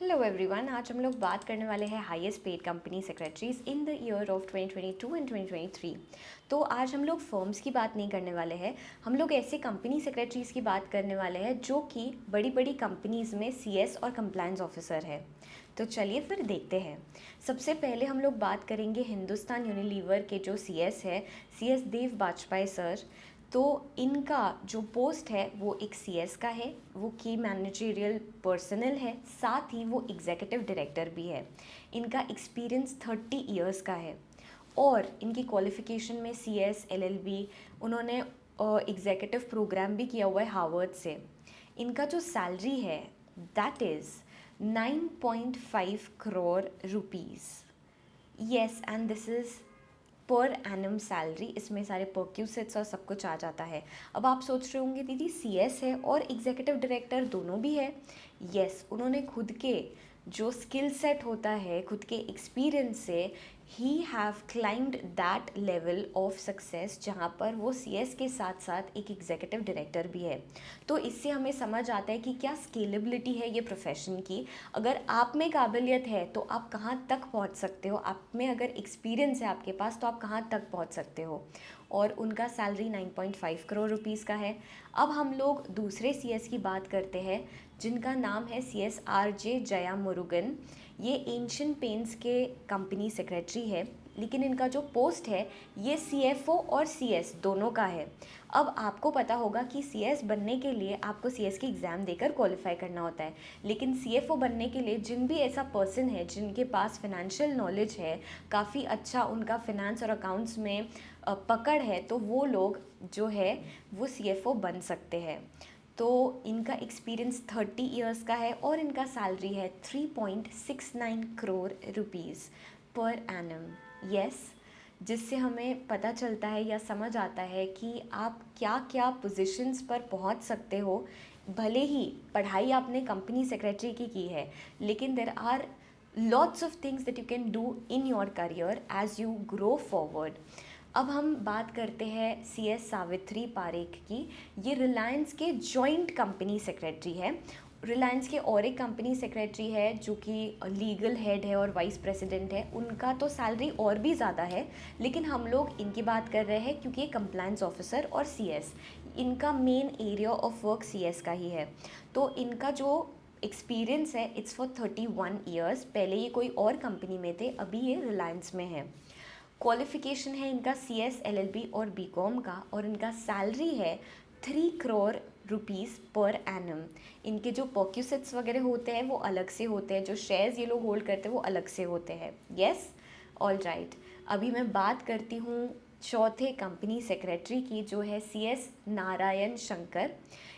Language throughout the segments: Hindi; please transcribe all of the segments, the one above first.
हेलो एवरीवन, आज हम लोग बात करने वाले हैं highest paid company secretaries in the year of 2022 and 2023। तो आज हम लोग फर्म्स की बात नहीं करने वाले हैं, हम लोग ऐसे कंपनी सेक्रेटरीज की बात करने वाले हैं जो कि बड़ी बड़ी कंपनीज़ में सीएस और कंप्लायंस ऑफिसर है। तो चलिए फिर देखते हैं। सबसे पहले हम लोग बात करेंगे हिंदुस्तान यूनिलीवर के जो सीएस है, सीएस देव वाजपेयी सर। तो इनका जो पोस्ट है वो एक सीएस का है, वो की मैनेजरियल पर्सनल है, साथ ही वो एग्जीक्यूटिव डायरेक्टर भी है। इनका एक्सपीरियंस 30 इयर्स का है और इनकी क्वालिफ़िकेशन में सीएस एलएलबी, उन्होंने एग्जीक्यूटिव प्रोग्राम भी किया हुआ है हार्वर्ड से। इनका जो सैलरी है that is 9.5 crore rupees. Yes, and this is per annum salary. इसमें सारे परक्यूसिट्स और सब कुछ आ जाता है। अब आप सोच रहे होंगे दीदी सीएस है और एग्जीक्यूटिव डायरेक्टर दोनों भी है। यस, उन्होंने खुद के जो स्किल सेट होता है, खुद के एक्सपीरियंस से he have climbed that level of success जहाँ पर वो सीएस के साथ साथ एक एग्जीक्यूटिव डायरेक्टर भी है। तो इससे हमें समझ आता है कि क्या स्केलेबिलिटी है ये प्रोफेशन की। अगर आप में काबिलियत है तो आप कहाँ तक पहुँच सकते हो, आप में अगर एक्सपीरियंस है आपके पास तो आप कहाँ तक पहुँच सकते हो। और उनका सैलरी 9.5 करोड़ रुपीज़ का है। अब हम लोग दूसरे सीएस की बात करते हैं जिनका नाम है सीएस आरजे जयामुरुगन। ये एशियन पेंट्स के कंपनी सेक्रेटरी है, लेकिन इनका जो पोस्ट है ये सीएफओ और सीएस दोनों का है। अब आपको पता होगा कि सीएस बनने के लिए आपको सीएस की एग्ज़ाम देकर क्वालिफाई करना होता है, लेकिन सीएफओ बनने के लिए जिन भी ऐसा पर्सन है जिनके पास फाइनेंशियल नॉलेज है, काफ़ी अच्छा उनका फिनेंस और अकाउंट्स में पकड़ है, तो वो लोग जो है वो सीएफओ बन सकते हैं। तो इनका एक्सपीरियंस 30 इयर्स का है और इनका सैलरी है 3.69 crore rupees per annum. Yes, जिससे हमें पता चलता है या समझ आता है कि आप क्या क्या पोजीशंस पर पहुंच सकते हो। भले ही पढ़ाई आपने कंपनी सेक्रेटरी की है, लेकिन there are lots of things that you can do in your career as you grow forward. अब हम बात करते हैं सीएस सावित्री पारेख की। ये रिलायंस के जॉइंट कंपनी सेक्रेटरी है। रिलायंस के और एक कंपनी सेक्रेटरी है जो कि लीगल हेड है और वाइस प्रेसिडेंट है, उनका तो सैलरी और भी ज़्यादा है, लेकिन हम लोग इनकी बात कर रहे हैं क्योंकि ये कंप्लायंस ऑफिसर और सीएस, इनका main area of work CS का ही है। तो इनका जो एक्सपीरियंस है इट्स फॉर 31 ईयर्स। पहले ये कोई और कंपनी में थे, अभी ये रिलायंस में है। क्वालिफ़िकेशन है इनका सीएस एलएलबी और बीकॉम का, और इनका सैलरी है 3 करोड़ रुपीज़ पर एनम। इनके जो परक्यूसिट्स वगैरह होते हैं वो अलग से होते हैं, जो शेयर्स ये लोग होल्ड करते हैं वो अलग से होते हैं। Yes, all right. अभी मैं बात करती हूँ चौथे कंपनी सेक्रेटरी की, जो है सीएस नारायण शंकर।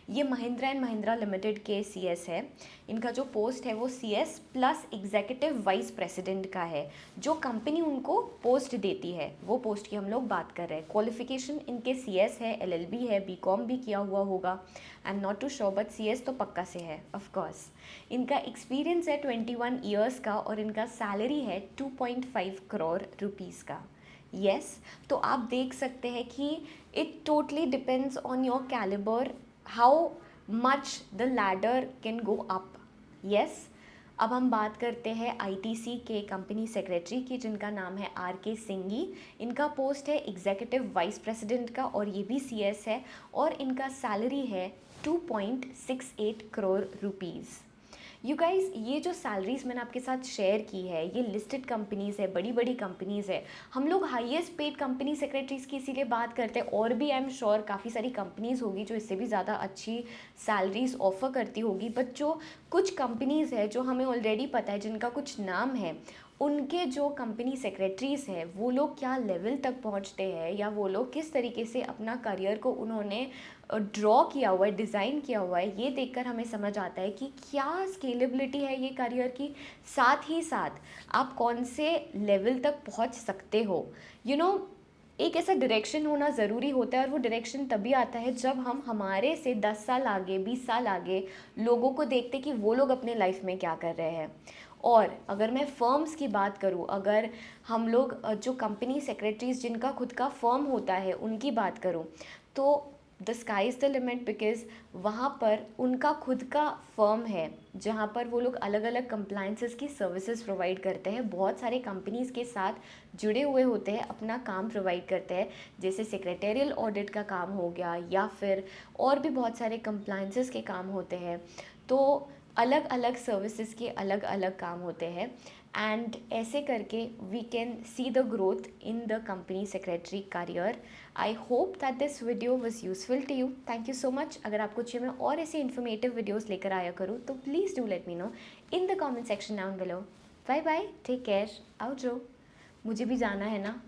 ये महिंद्रा एंड महिंद्रा लिमिटेड के सीएस है। इनका जो पोस्ट है वो CS plus executive vice president का है। जो कंपनी उनको पोस्ट देती है वो पोस्ट की हम लोग बात कर रहे हैं। क्वालिफिकेशन इनके सीएस है, एलएलबी है, बीकॉम भी किया हुआ होगा, I am not too sure, but CS तो पक्का से है ऑफ कोर्स। इनका एक्सपीरियंस है 21 ईयर्स का और इनका सैलरी है 2.5 करोड़ रुपीज़ का। यस, तो आप देख सकते हैं कि it totally depends on your calibre how much the ladder can go up. Yes, अब हम बात करते हैं आईटीसी के कंपनी सेक्रेटरी की, जिनका नाम है आर के सिंघी। इनका पोस्ट है एग्जीक्यूटिव वाइस प्रेसिडेंट का और ये भी सीएस है, और इनका सैलरी है 2.68 करोड़ रुपीज़। यू गाइज, ये जो सैलरीज मैंने आपके साथ शेयर की है ये लिस्टेड कंपनीज़ है, बड़ी बड़ी कंपनीज़ है। हम लोग हाईएस्ट पेड कंपनी सेक्रेटरीज़ की इसीलिए बात करते हैं, और भी आई एम श्योर काफ़ी सारी कंपनीज़ होगी जो इससे भी ज़्यादा अच्छी सैलरीज ऑफ़र करती होगी, बट जो कुछ कंपनीज़ है जो हमें ऑलरेडी पता है, जिनका कुछ नाम है, उनके जो कंपनी सेक्रेटरीज़ हैं वो लोग क्या लेवल तक पहुंचते हैं, या वो लोग किस तरीके से अपना करियर को उन्होंने ड्रॉ किया हुआ है, डिज़ाइन किया हुआ है, ये देखकर हमें समझ आता है कि क्या स्केलेबिलिटी है ये करियर की। साथ ही साथ आप कौन से लेवल तक पहुंच सकते हो। यू नो, एक ऐसा डायरेक्शन होना ज़रूरी होता है, और वो डायरेक्शन तभी आता है जब हम हमारे से 10 साल आगे, 20 साल आगे लोगों को देखते कि वो लोग अपने लाइफ में क्या कर रहे हैं। और अगर मैं फर्म्स की बात करूं, अगर हम लोग जो कंपनी सेक्रेटरीज जिनका खुद का फर्म होता है उनकी बात करूं, तो the sky is the limit, because वहाँ पर उनका खुद का फर्म है जहाँ पर वो लोग अलग अलग कंप्लाइंसेस की सर्विसेज प्रोवाइड करते हैं, बहुत सारे कंपनीज़ के साथ जुड़े हुए होते हैं, अपना काम प्रोवाइड करते हैं, जैसे सेक्रेटेरियल ऑडिट का काम हो गया या फिर और भी बहुत सारे कंप्लाइंसेस के काम होते हैं। तो अलग अलग सर्विसेज के अलग अलग काम होते हैं, एंड ऐसे करके we can see the growth in the company secretary career. I hope that this video was useful to you. Thank you so much. अगर आपको चाहिए मैं और ऐसे इन्फॉर्मेटिव वीडियोज़ लेकर आया करूँ तो please do let me know in the comment section down below. Bye bye, take care, आओ जो, मुझे भी जाना है ना।